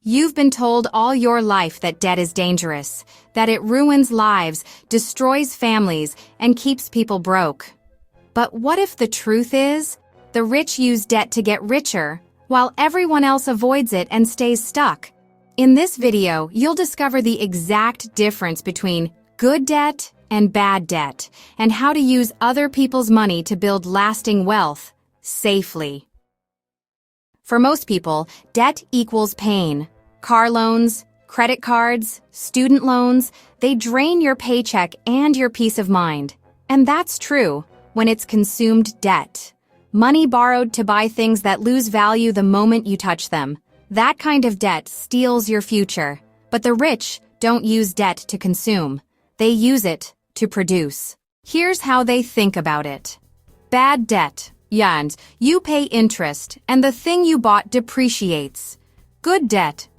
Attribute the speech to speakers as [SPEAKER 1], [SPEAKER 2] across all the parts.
[SPEAKER 1] You've been told all your life that debt is dangerous, that it ruins lives, destroys families, and keeps people broke. But what if the truth is, the rich use debt to get richer, while everyone else avoids it and stays stuck? In this video, you'll discover the exact difference between good debt and bad debt, and how to use other people's money to build lasting wealth, safely. For most people, debt equals pain. Car loans, credit cards, student loans, they drain your paycheck and your peace of mind. And that's true when it's consumed debt. Money borrowed to buy things that lose value the moment you touch them. That kind of debt steals your future. But the rich don't use debt to consume. They use it to produce. Here's how they think about it. Bad debt. And you pay interest, and the thing you bought depreciates. Good debt.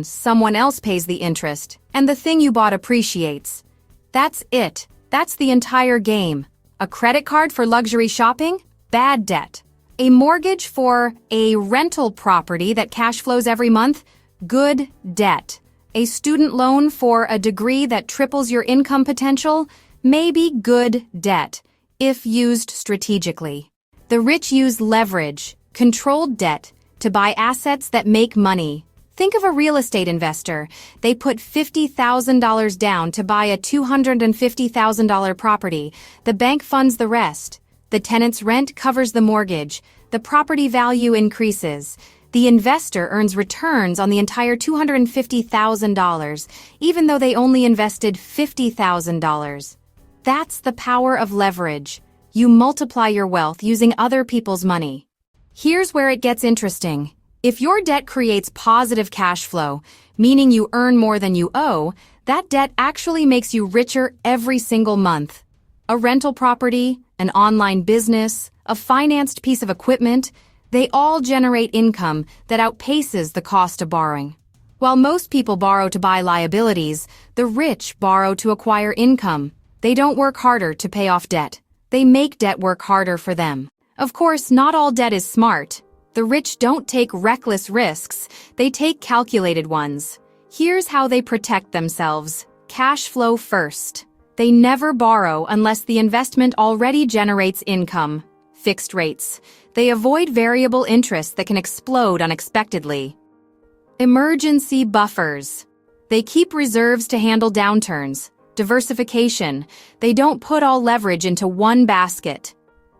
[SPEAKER 1] Someone else pays the interest, and the thing you bought appreciates. That's it. That's the entire game. A credit card for luxury shopping? Bad debt. A mortgage for a rental property that cash flows every month? Good debt. A student loan for a degree that triples your income potential? Maybe good debt, if used strategically. The rich use leverage, controlled debt, to buy assets that make money. Think of a real estate investor. They put $50,000 down to buy a $250,000 property. The bank funds the rest. The tenant's rent covers the mortgage. The property value increases. The investor earns returns on the entire $250,000, even though they only invested $50,000. That's the power of leverage. You multiply your wealth using other people's money. Here's where it gets interesting. If your debt creates positive cash flow, meaning you earn more than you owe, that debt actually makes you richer every single month. A rental property, an online business, a financed piece of equipment, they all generate income that outpaces the cost of borrowing. While most people borrow to buy liabilities, the rich borrow to acquire income. They don't work harder to pay off debt. They make debt work harder for them. Of course, not all debt is smart. The rich don't take reckless risks, they take calculated ones. Here's how they protect themselves. Cash flow first. They never borrow unless the investment already generates income. Fixed rates. They avoid variable interest that can explode unexpectedly. Emergency buffers. They keep reserves to handle downturns. Diversification. They don't put all leverage into one basket.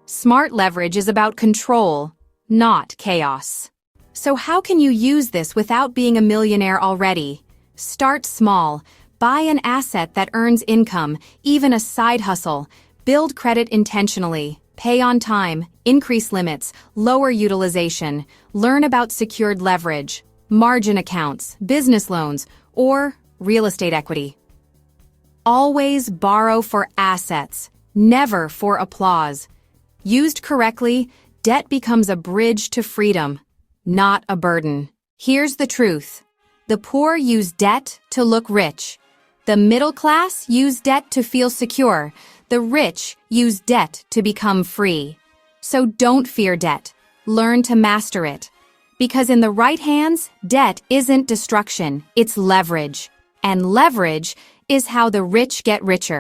[SPEAKER 1] Smart leverage is about control, not chaos. So how can you use this without being a millionaire already? Start small. Buy an asset that earns income, even a side hustle. Build credit intentionally. Pay on time. Increase limits. Lower utilization. Learn about secured leverage, margin accounts, business loans, or real estate equity. Always borrow for assets, never for applause. Used correctly, debt becomes a bridge to freedom, not a burden. Here's the truth. The poor use debt to look rich. The middle class use debt to feel secure. The rich use debt to become free. So don't fear debt. Learn to master it. Because in the right hands, debt isn't destruction, it's leverage. And leverage is how the rich get richer.